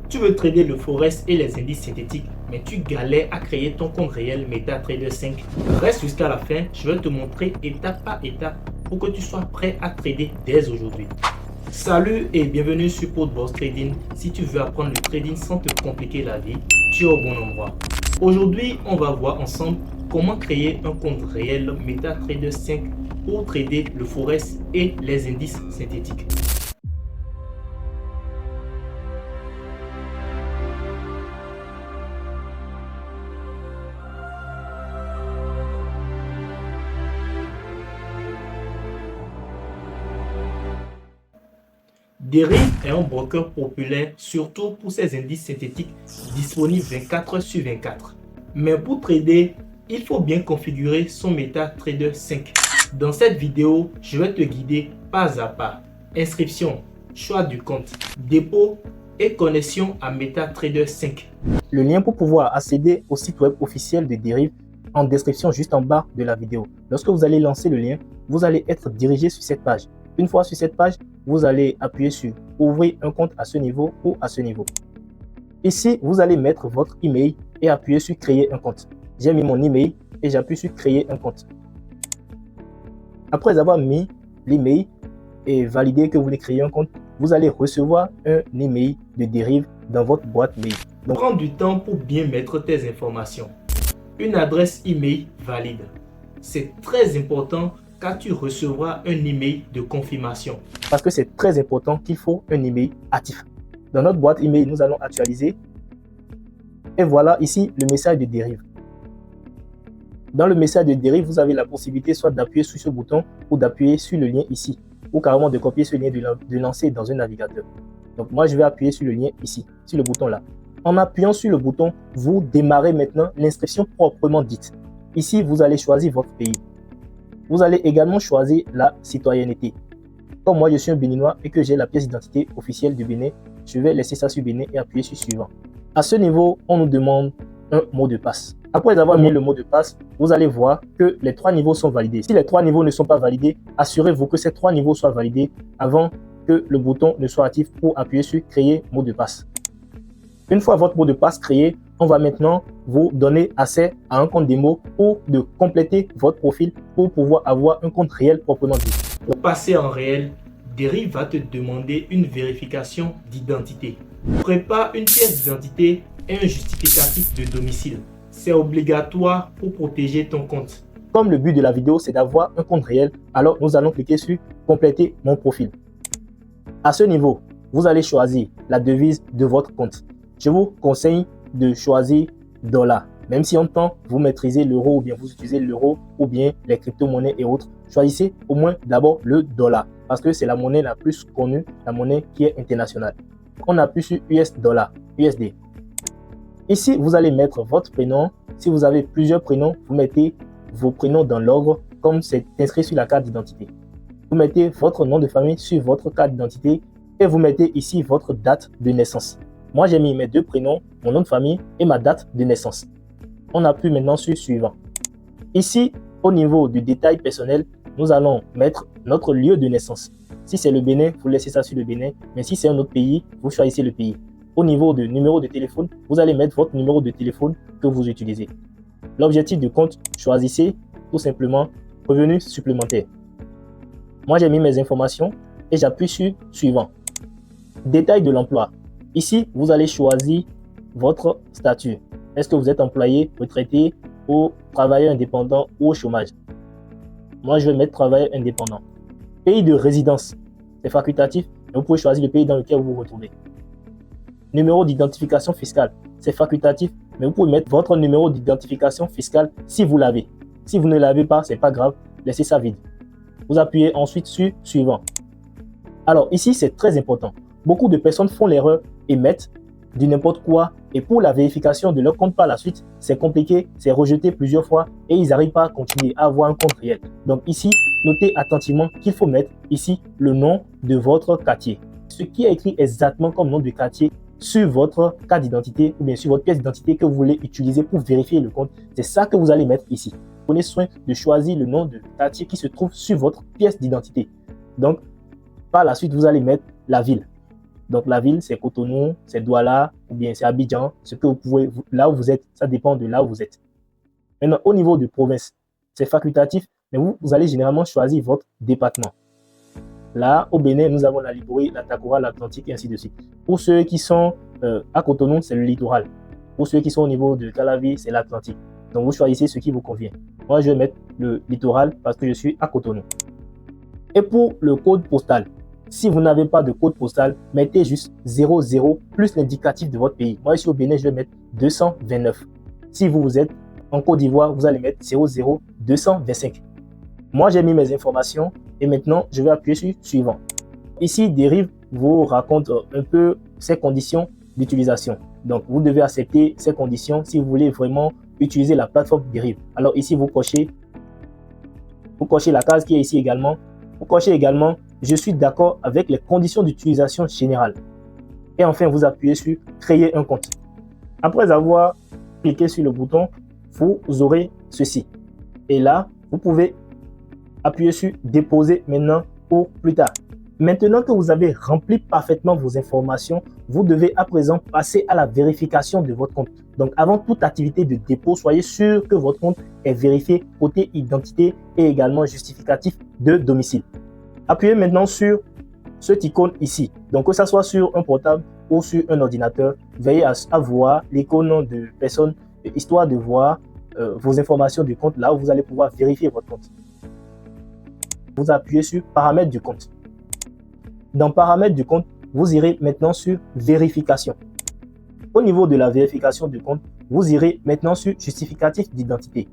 Tu veux trader le Forex et les indices synthétiques, mais tu galères à créer ton compte réel MetaTrader 5. Reste jusqu'à la fin, je vais te montrer étape par étape pour que tu sois prêt à trader dès aujourd'hui. Salut et bienvenue sur Podboss Trading. Si tu veux apprendre le trading sans te compliquer la vie, tu es au bon endroit. Aujourd'hui, on va voir ensemble comment créer un compte réel MetaTrader 5 pour trader le Forex et les indices synthétiques. Deriv est un broker populaire, surtout pour ses indices synthétiques disponibles 24 heures sur 24. Mais pour trader, il faut bien configurer son MetaTrader 5. Dans cette vidéo, je vais te guider pas à pas. Inscription, choix du compte, dépôt et connexion à MetaTrader 5. Le lien pour pouvoir accéder au site web officiel de Deriv en description juste en bas de la vidéo. Lorsque vous allez lancer le lien, vous allez être dirigé sur cette page. Une fois sur cette page, vous allez appuyer sur « Ouvrir un compte à ce niveau » ou « à ce niveau ». Ici, vous allez mettre votre email et appuyer sur « Créer un compte ». J'ai mis mon email et j'appuie sur « Créer un compte ». Après avoir mis l'email et validé que vous voulez créer un compte, vous allez recevoir un email de Deriv dans votre boîte mail. Donc, prends du temps pour bien mettre tes informations. Une adresse email valide. C'est très important car tu recevras un email de confirmation. Parce que c'est très important qu'il faut un email actif. Dans notre boîte email, nous allons actualiser. Et voilà ici le message de Deriv. Dans le message de Deriv, vous avez la possibilité soit d'appuyer sur ce bouton ou d'appuyer sur le lien ici. Ou carrément de copier ce lien, de lancer dans un navigateur. Donc moi, je vais appuyer sur le lien ici, sur le bouton là. En appuyant sur le bouton, vous démarrez maintenant l'inscription proprement dite. Ici, vous allez choisir votre pays. Vous allez également choisir la citoyenneté. Comme moi, je suis un Béninois et que j'ai la pièce d'identité officielle du Bénin, je vais laisser ça sur Bénin et appuyer sur suivant. À ce niveau, on nous demande un mot de passe. Après avoir mis le mot de passe, vous allez voir que les 3 niveaux sont validés. Si les 3 niveaux ne sont pas validés, assurez-vous que ces 3 niveaux soient validés avant que le bouton ne soit actif pour appuyer sur créer mot de passe. Une fois votre mot de passe créé, on va maintenant vous donner accès à un compte démo pour de compléter votre profil pour pouvoir avoir un compte réel proprement dit. Pour passer en réel, Deriv va te demander une vérification d'identité. Prépare une pièce d'identité et un justificatif de domicile. C'est obligatoire pour protéger ton compte. Comme le but de la vidéo, c'est d'avoir un compte réel, alors nous allons cliquer sur compléter mon profil. À ce niveau, vous allez choisir la devise de votre compte. Je vous conseille de choisir dollar. Même si en temps vous maîtrisez l'euro ou bien vous utilisez l'euro ou bien les crypto-monnaies et autres, choisissez au moins d'abord le dollar parce que c'est la monnaie la plus connue, la monnaie qui est internationale. On appuie sur US dollar, USD. Ici, vous allez mettre votre prénom. Si vous avez plusieurs prénoms, vous mettez vos prénoms dans l'ordre comme c'est inscrit sur la carte d'identité. Vous mettez votre nom de famille sur votre carte d'identité et vous mettez ici votre date de naissance. Moi, j'ai mis mes 2 prénoms, mon nom de famille et ma date de naissance. On appuie maintenant sur suivant. Ici, au niveau du détail personnel, nous allons mettre notre lieu de naissance. Si c'est le Bénin, vous laissez ça sur le Bénin. Mais si c'est un autre pays, vous choisissez le pays. Au niveau du numéro de téléphone, vous allez mettre votre numéro de téléphone que vous utilisez. L'objectif du compte, choisissez tout simplement revenus supplémentaires. Moi, j'ai mis mes informations et j'appuie sur suivant. Détail de l'emploi. Ici, vous allez choisir votre statut. Est-ce que vous êtes employé, retraité ou travailleur indépendant ou au chômage? Moi, je vais mettre travailleur indépendant. Pays de résidence, c'est facultatif, mais vous pouvez choisir le pays dans lequel vous vous retrouvez. Numéro d'identification fiscale, c'est facultatif, mais vous pouvez mettre votre numéro d'identification fiscale si vous l'avez. Si vous ne l'avez pas, c'est pas grave, laissez ça vide. Vous appuyez ensuite sur suivant. Alors ici, c'est très important. Beaucoup de personnes font l'erreur et mettent du n'importe quoi et pour la vérification de leur compte par la suite, c'est compliqué, c'est rejeté plusieurs fois et ils n'arrivent pas à continuer à avoir un compte réel. Donc ici, notez attentivement qu'il faut mettre ici le nom de votre quartier. Ce qui est écrit exactement comme nom de quartier sur votre carte d'identité ou bien sur votre pièce d'identité que vous voulez utiliser pour vérifier le compte, c'est ça que vous allez mettre ici. Prenez soin de choisir le nom de quartier qui se trouve sur votre pièce d'identité. Donc, par la suite, vous allez mettre la ville. Donc la ville, c'est Cotonou, c'est Douala, ou bien c'est Abidjan, ce que vous pouvez, là où vous êtes, ça dépend de là où vous êtes. Maintenant, au niveau de province, c'est facultatif, mais vous allez généralement choisir votre département. Là, au Bénin, nous avons la Libreville, la Takora, l'Atlantique et ainsi de suite. Pour ceux qui sont à Cotonou, c'est le littoral. Pour ceux qui sont au niveau de Calavi, c'est l'Atlantique. Donc, vous choisissez ce qui vous convient. Moi, je vais mettre le littoral parce que je suis à Cotonou. Et pour le code postal, si vous n'avez pas de code postal, mettez juste 00 plus l'indicatif de votre pays. Moi, ici au Bénin, je vais mettre 229. Si vous êtes en Côte d'Ivoire, vous allez mettre 00225. Moi, j'ai mis mes informations et maintenant, je vais appuyer sur suivant. Ici, Derive vous raconte un peu ces conditions d'utilisation. Donc, vous devez accepter ces conditions si vous voulez vraiment utiliser la plateforme Derive. Alors ici, vous cochez la case qui est ici également. Vous cochez également « Je suis d'accord avec les conditions d'utilisation générale ». Et enfin, vous appuyez sur « Créer un compte ». Après avoir cliqué sur le bouton, vous aurez ceci. Et là, vous pouvez appuyer sur « Déposer maintenant pour plus tard ». Maintenant que vous avez rempli parfaitement vos informations, vous devez à présent passer à la vérification de votre compte. Donc, avant toute activité de dépôt, soyez sûr que votre compte est vérifié côté identité et également justificatif de domicile. Appuyez maintenant sur cette icône ici. Donc, que ce soit sur un portable ou sur un ordinateur, veillez à voir l'icône de personne, histoire de voir vos informations du compte, là où vous allez pouvoir vérifier votre compte. Vous appuyez sur paramètres du compte. Dans paramètres du compte, vous irez maintenant sur vérification. Au niveau de la vérification du compte, vous irez maintenant sur justificatif d'identité.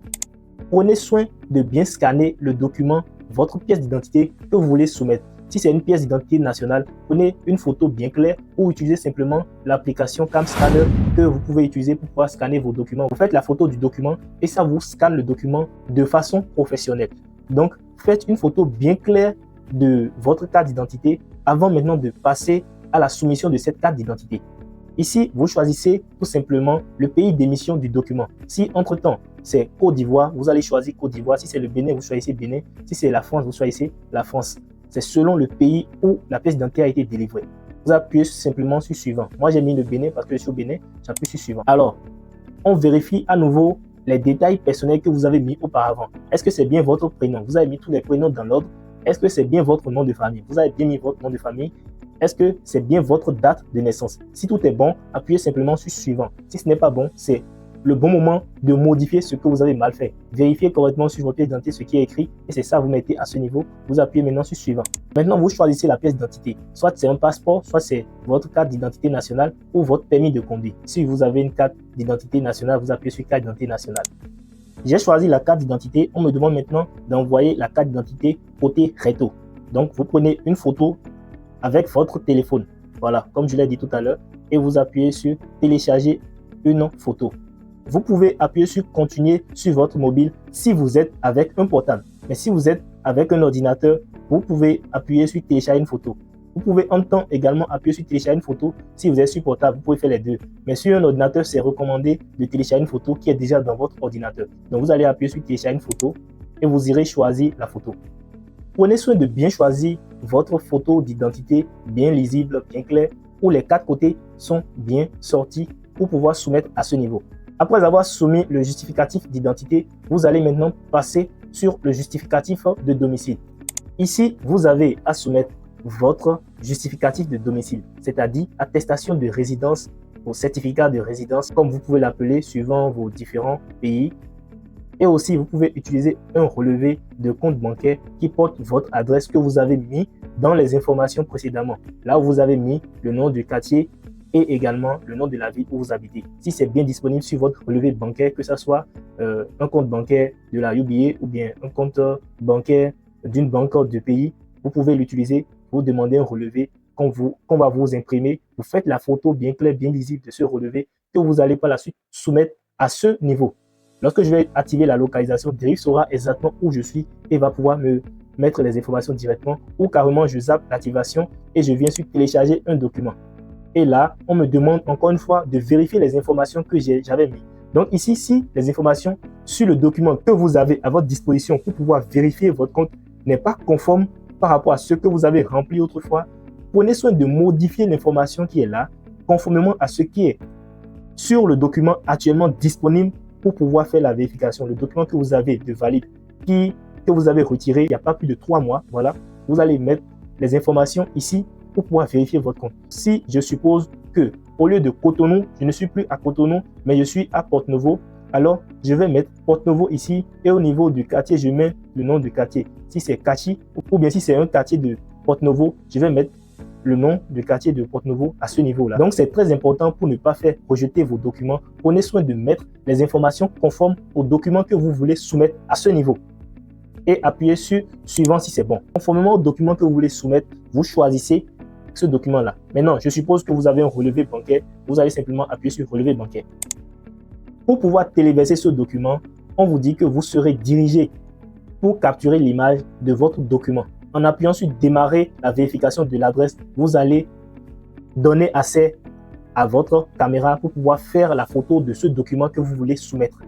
Prenez soin de bien scanner le document, votre pièce d'identité que vous voulez soumettre. Si c'est une pièce d'identité nationale, prenez une photo bien claire ou utilisez simplement l'application CamScanner que vous pouvez utiliser pour pouvoir scanner vos documents. Vous faites la photo du document et ça vous scanne le document de façon professionnelle. Donc, faites une photo bien claire de votre carte d'identité avant maintenant de passer à la soumission de cette carte d'identité. Ici, vous choisissez tout simplement le pays d'émission du document. Si entre-temps, c'est Côte d'Ivoire, vous allez choisir Côte d'Ivoire. Si c'est le Bénin, vous choisissez Bénin. Si c'est la France, vous choisissez la France. C'est selon le pays où la pièce d'identité a été délivrée. Vous appuyez simplement sur suivant. Moi, j'ai mis le Bénin parce que je suis au Bénin. J'appuie sur suivant. Alors, on vérifie à nouveau les détails personnels que vous avez mis auparavant. Est-ce que c'est bien votre prénom? Vous avez mis tous les prénoms dans l'ordre. Est-ce que c'est bien votre nom de famille? Vous avez bien mis votre nom de famille. Est-ce que c'est bien votre date de naissance? Si tout est bon, appuyez simplement sur suivant. Si ce n'est pas bon, c'est le bon moment de modifier ce que vous avez mal fait. Vérifiez correctement sur votre pièce d'identité ce qui est écrit et c'est ça, vous mettez à ce niveau. Vous appuyez maintenant sur suivant. Maintenant, vous choisissez la pièce d'identité. Soit c'est un passeport, soit c'est votre carte d'identité nationale ou votre permis de conduire. Si vous avez une carte d'identité nationale, vous appuyez sur carte d'identité nationale. J'ai choisi la carte d'identité. On me demande maintenant d'envoyer la carte d'identité côté recto. Donc, vous prenez une photo avec votre téléphone. Voilà, comme je l'ai dit tout à l'heure. Et vous appuyez sur télécharger une photo. Vous pouvez appuyer sur continuer sur votre mobile si vous êtes avec un portable. Mais si vous êtes avec un ordinateur, vous pouvez appuyer sur télécharger une photo. Vous pouvez en même temps également appuyer sur télécharger une photo si vous êtes sur portable. Vous pouvez faire les deux. Mais sur un ordinateur, c'est recommandé de télécharger une photo qui est déjà dans votre ordinateur. Donc, vous allez appuyer sur télécharger une photo et vous irez choisir la photo. Prenez soin de bien choisir votre photo d'identité bien lisible, bien claire, où les 4 côtés sont bien sortis pour pouvoir soumettre à ce niveau. Après avoir soumis le justificatif d'identité, vous allez maintenant passer sur le justificatif de domicile. Ici, vous avez à soumettre votre justificatif de domicile, c'est-à-dire attestation de résidence ou certificat de résidence, comme vous pouvez l'appeler suivant vos différents pays. Et aussi, vous pouvez utiliser un relevé de compte bancaire qui porte votre adresse que vous avez mis dans les informations précédemment. Là où vous avez mis le nom du quartier et également le nom de la ville où vous habitez. Si c'est bien disponible sur votre relevé bancaire, que ce soit un compte bancaire de la UBA ou bien un compte bancaire d'une banque de pays, vous pouvez l'utiliser. Vous demandez un relevé qu'on va vous imprimer. Vous faites la photo bien claire, bien lisible de ce relevé que vous allez par la suite soumettre à ce niveau. Lorsque je vais activer la localisation, Derive saura exactement où je suis et va pouvoir me mettre les informations directement ou carrément je zappe l'activation et je viens sur télécharger un document. Et là, on me demande encore une fois de vérifier les informations que j'avais mises. Donc ici, si les informations sur le document que vous avez à votre disposition pour pouvoir vérifier votre compte n'est pas conforme par rapport à ce que vous avez rempli autrefois, prenez soin de modifier l'information qui est là conformément à ce qui est sur le document actuellement disponible pour pouvoir faire la vérification. Le document que vous avez de valide, que vous avez retiré il n'y a pas plus de 3 mois, voilà, vous allez mettre les informations ici pour pouvoir vérifier votre compte. Si je suppose que au lieu de Cotonou, je ne suis plus à Cotonou, mais je suis à Porto-Novo, alors je vais mettre Porto-Novo ici et au niveau du quartier, je mets le nom du quartier. Si c'est Kachi ou bien si c'est un quartier de Porto-Novo, je vais mettre le nom du quartier de Porto-Novo à ce niveau-là. Donc, c'est très important pour ne pas faire rejeter vos documents. Prenez soin de mettre les informations conformes aux documents que vous voulez soumettre à ce niveau. Et appuyez sur suivant si c'est bon. Conformément au document que vous voulez soumettre, vous choisissez ce document-là. Maintenant, je suppose que vous avez un relevé bancaire. Vous allez simplement appuyer sur relevé bancaire. Pour pouvoir téléverser ce document, on vous dit que vous serez dirigé pour capturer l'image de votre document. En appuyant sur démarrer la vérification de l'adresse, vous allez donner accès à votre caméra pour pouvoir faire la photo de ce document que vous voulez soumettre.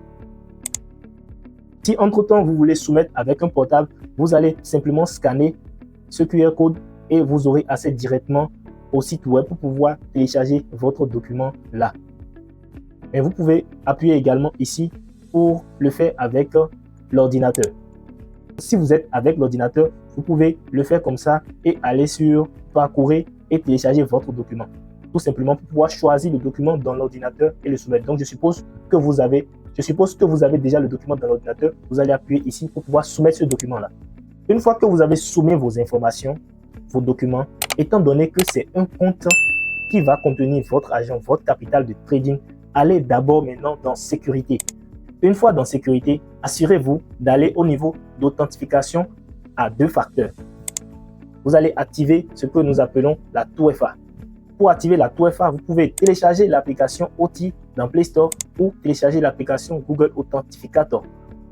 Si entre-temps vous voulez soumettre avec un portable, vous allez simplement scanner ce QR code et vous aurez accès directement au site web pour pouvoir télécharger votre document là. Et vous pouvez appuyer également ici pour le faire avec l'ordinateur. Si vous êtes avec l'ordinateur, vous pouvez le faire comme ça et aller sur parcourir et télécharger votre document. Tout simplement pour pouvoir choisir le document dans l'ordinateur et le soumettre. Donc, je suppose que vous avez déjà le document dans l'ordinateur. Vous allez appuyer ici pour pouvoir soumettre ce document-là. Une fois que vous avez soumis vos informations, vos documents, étant donné que c'est un compte qui va contenir votre argent, votre capital de trading, allez d'abord maintenant dans sécurité. Une fois dans sécurité, assurez-vous d'aller au niveau d'authentification à 2 facteurs. Vous allez activer ce que nous appelons la 2FA. Pour activer la 2FA, vous pouvez télécharger l'application OT dans Play Store ou télécharger l'application Google Authentificator.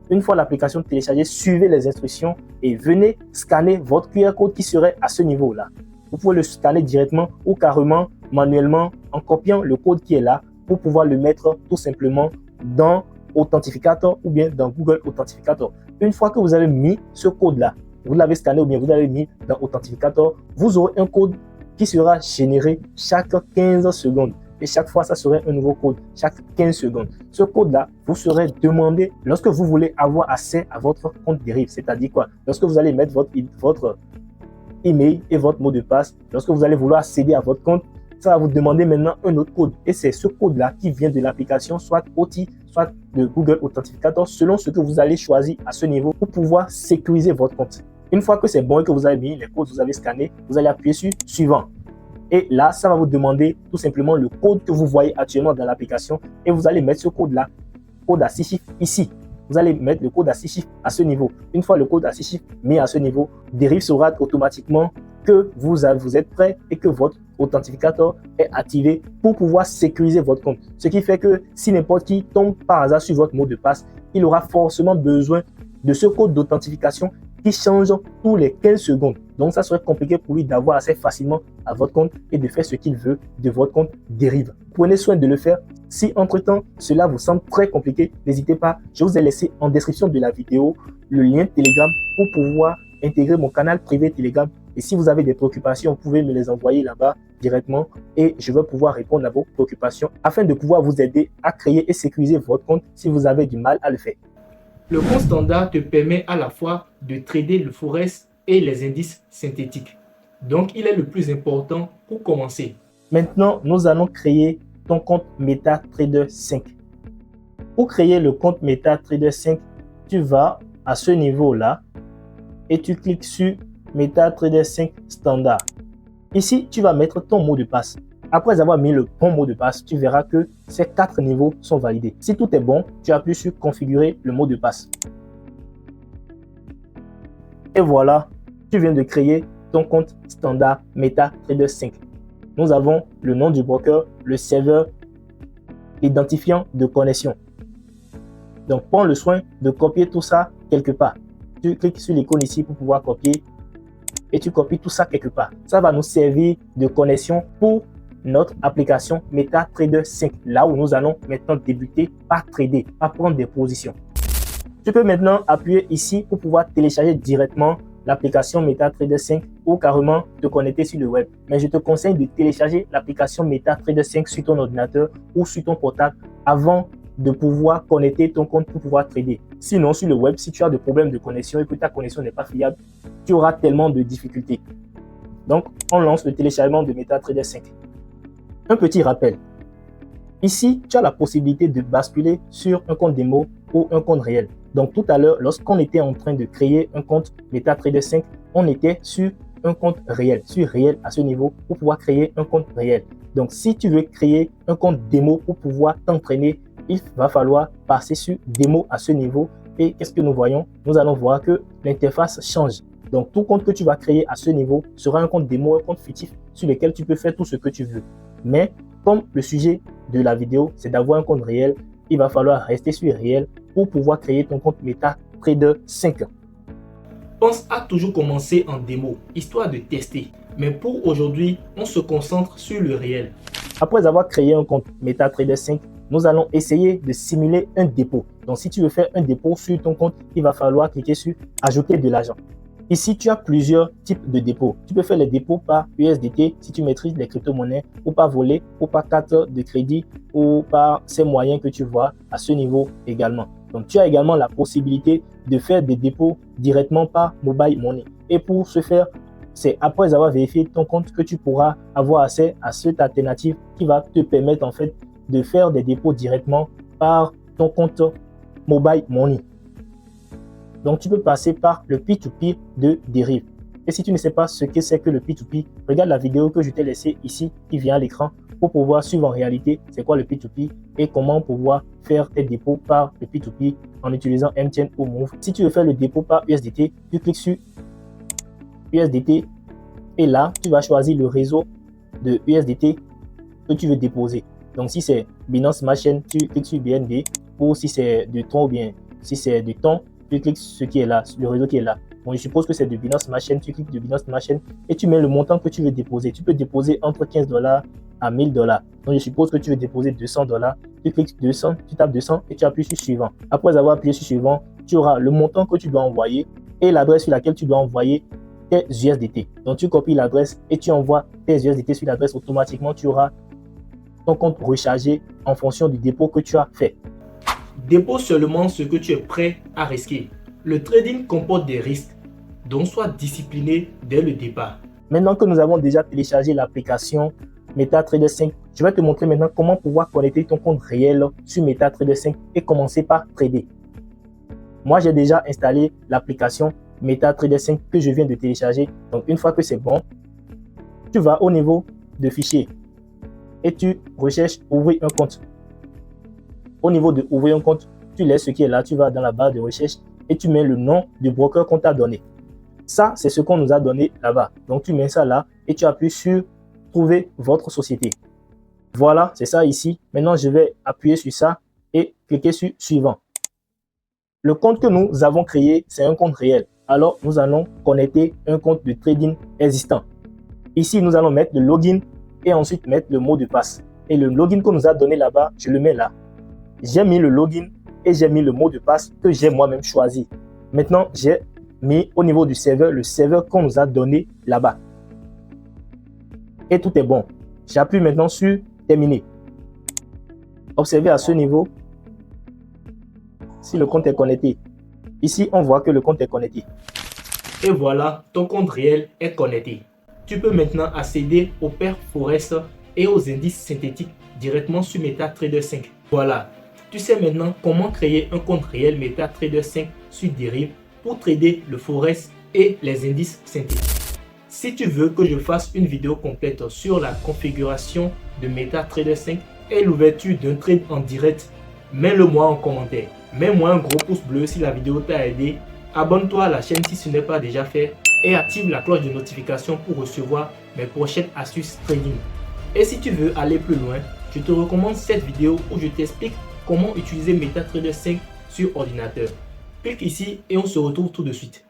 Une fois l'application téléchargée, suivez les instructions et venez scanner votre QR code qui serait à ce niveau-là. Vous pouvez le scanner directement ou carrément manuellement en copiant le code qui est là pour pouvoir le mettre tout simplement dans Authentificator ou bien dans Google Authentificator. Une fois que vous avez mis ce code-là, vous l'avez scanné ou bien vous l'avez mis dans Authentificator, vous aurez un code qui sera généré chaque 15 secondes. Et chaque fois, ça serait un nouveau code, chaque 15 secondes. Ce code-là vous serait demandé lorsque vous voulez avoir accès à votre compte Deriv. C'est-à-dire quoi? Lorsque vous allez mettre votre email et votre mot de passe, lorsque vous allez vouloir accéder à votre compte, ça va vous demander maintenant un autre code. Et c'est ce code-là qui vient de l'application, soit OT, soit de Google Authentificator, selon ce que vous allez choisir à ce niveau pour pouvoir sécuriser votre compte. Une fois que c'est bon et que vous avez mis les codes, vous avez scanné, vous allez appuyer sur suivant. Et là, ça va vous demander tout simplement le code que vous voyez actuellement dans l'application et vous allez mettre ce code-là, code à 6 chiffres ici. Vous allez mettre le code à 6 chiffres à ce niveau. Une fois le code à 6 chiffres mis à ce niveau, Deriv saura automatiquement que vous êtes prêt et que votre authentificateur est activé pour pouvoir sécuriser votre compte. Ce qui fait que si n'importe qui tombe par hasard sur votre mot de passe, il aura forcément besoin de ce code d'authentification qui change tous les 15 secondes. Donc, ça serait compliqué pour lui d'avoir assez facilement à votre compte et de faire ce qu'il veut de votre compte Deriv. Prenez soin de le faire. Si entre-temps, cela vous semble très compliqué, n'hésitez pas. Je vous ai laissé en description de la vidéo le lien Telegram pour pouvoir intégrer mon canal privé Telegram. Et si vous avez des préoccupations, vous pouvez me les envoyer là-bas directement et je vais pouvoir répondre à vos préoccupations afin de pouvoir vous aider à créer et sécuriser votre compte si vous avez du mal à le faire. Le compte standard te permet à la fois de trader le Forex et les indices synthétiques. Donc, il est le plus important pour commencer. Maintenant, nous allons créer ton compte MetaTrader 5. Pour créer le compte MetaTrader 5, tu vas à ce niveau-là et tu cliques sur MetaTrader 5 standard. Ici, tu vas mettre ton mot de passe. Après avoir mis le bon mot de passe, tu verras que ces 4 niveaux sont validés. Si tout est bon, tu appuies sur configurer le mot de passe. Et voilà, tu viens de créer ton compte standard MetaTrader 5. Nous avons le nom du broker, le serveur, l'identifiant de connexion. Donc, prends le soin de copier tout ça quelque part. Tu cliques sur l'icône ici pour pouvoir copier et tu copies tout ça quelque part. Ça va nous servir de connexion pour notre application MetaTrader 5, là où nous allons maintenant débuter par trader, par prendre des positions. Tu peux maintenant appuyer ici pour pouvoir télécharger directement l'application MetaTrader 5 ou carrément te connecter sur le web. Mais je te conseille de télécharger l'application MetaTrader 5 sur ton ordinateur ou sur ton portable avant de pouvoir connecter ton compte pour pouvoir trader. Sinon, sur le web, si tu as des problèmes de connexion et que ta connexion n'est pas fiable, tu auras tellement de difficultés. Donc, on lance le téléchargement de MetaTrader 5. Un petit rappel. Ici, tu as la possibilité de basculer sur un compte démo ou un compte réel. Donc, tout à l'heure, lorsqu'on était en train de créer un compte MetaTrader 5, on était sur un compte réel, sur réel à ce niveau pour pouvoir créer un compte réel. Donc, si tu veux créer un compte démo pour pouvoir t'entraîner, il va falloir passer sur démo à ce niveau. Et qu'est-ce que nous voyons? Nous allons voir que l'interface change. Donc, tout compte que tu vas créer à ce niveau sera un compte démo, un compte fictif sur lequel tu peux faire tout ce que tu veux. Mais comme le sujet de la vidéo, c'est d'avoir un compte réel, il va falloir rester sur réel pour pouvoir créer ton compte MetaTrader 5. Pense à toujours commencer en démo, histoire de tester. Mais pour aujourd'hui, on se concentre sur le réel. Après avoir créé un compte MetaTrader 5, nous allons essayer de simuler un dépôt. Donc, si tu veux faire un dépôt sur ton compte, il va falloir cliquer sur « Ajouter de l'argent ». Ici, tu as plusieurs types de dépôts. Tu peux faire les dépôts par USDT si tu maîtrises les crypto-monnaies, ou par volet, ou par carte de crédit, ou par ces moyens que tu vois à ce niveau également. Donc, tu as également la possibilité de faire des dépôts directement par Mobile Money. Et pour ce faire, c'est après avoir vérifié ton compte que tu pourras avoir accès à cette alternative qui va te permettre en fait de faire des dépôts directement par ton compte Mobile Money. Donc, tu peux passer par le P2P de Deriv. Et si tu ne sais pas ce que c'est que le P2P, regarde la vidéo que je t'ai laissée ici qui vient à l'écran pour pouvoir suivre en réalité c'est quoi le P2P et comment pouvoir faire tes dépôts par le P2P en utilisant MTN ou Move. Si tu veux faire le dépôt par USDT, tu cliques sur USDT et là, tu vas choisir le réseau de USDT que tu veux déposer. Donc, si c'est Binance Smart Chain, tu cliques sur BNB, ou si c'est de Tron ou bien si c'est de Ton, tu cliques sur ce qui est là, le réseau qui est là. Bon, je suppose que c'est de Binance Smart Chain, tu cliques de Binance Smart Chain et tu mets le montant que tu veux déposer. Tu peux déposer entre $15 à $1000. Donc, je suppose que tu veux déposer $200. Tu cliques 200, tu tapes 200 et tu appuies sur suivant. Après avoir appuyé sur suivant, tu auras le montant que tu dois envoyer et l'adresse sur laquelle tu dois envoyer tes USDT. Donc, tu copies l'adresse et tu envoies tes USDT sur l'adresse. Automatiquement, tu auras ton compte rechargé en fonction du dépôt que tu as fait. Dépose seulement ce que tu es prêt à risquer. Le trading comporte des risques, donc sois discipliné dès le départ. Maintenant que nous avons déjà téléchargé l'application MetaTrader 5, je vais te montrer maintenant comment pouvoir connecter ton compte réel sur MetaTrader 5 et commencer par trader. Moi, j'ai déjà installé l'application MetaTrader 5 que je viens de télécharger. Donc, une fois que c'est bon, tu vas au niveau de fichier et tu recherches ouvrir un compte. Au niveau de ouvrir un compte, tu laisses ce qui est là, tu vas dans la barre de recherche et tu mets le nom du broker qu'on t'a donné. Ça, c'est ce qu'on nous a donné là-bas. Donc, tu mets ça là et tu appuies sur trouver votre société. Voilà, c'est ça ici. Maintenant, je vais appuyer sur ça et cliquer sur suivant. Le compte que nous avons créé, c'est un compte réel. Alors, nous allons connecter un compte de trading existant. Ici, nous allons mettre le login et ensuite mettre le mot de passe. Et le login qu'on nous a donné là-bas, je le mets là. J'ai mis le login et j'ai mis le mot de passe que j'ai moi-même choisi. Maintenant, j'ai mis au niveau du serveur, le serveur qu'on nous a donné là-bas. Et tout est bon. J'appuie maintenant sur terminer. Observez à ce niveau si le compte est connecté. Ici, on voit que le compte est connecté. Et voilà, ton compte réel est connecté. Tu peux maintenant accéder aux paires Forex et aux indices synthétiques directement sur MetaTrader 5. Voilà. Tu sais maintenant comment créer un compte réel MetaTrader 5 sur Deriv pour trader le Forex et les indices synthétiques. Si tu veux que je fasse une vidéo complète sur la configuration de MetaTrader 5 et l'ouverture d'un trade en direct, mets-le moi en commentaire. Mets-moi un gros pouce bleu si la vidéo t'a aidé. Abonne-toi à la chaîne si ce n'est pas déjà fait et active la cloche de notification pour recevoir mes prochaines astuces trading. Et si tu veux aller plus loin, je te recommande cette vidéo où je t'explique comment utiliser MetaTrader 5 sur ordinateur. Clique ici et on se retrouve tout de suite.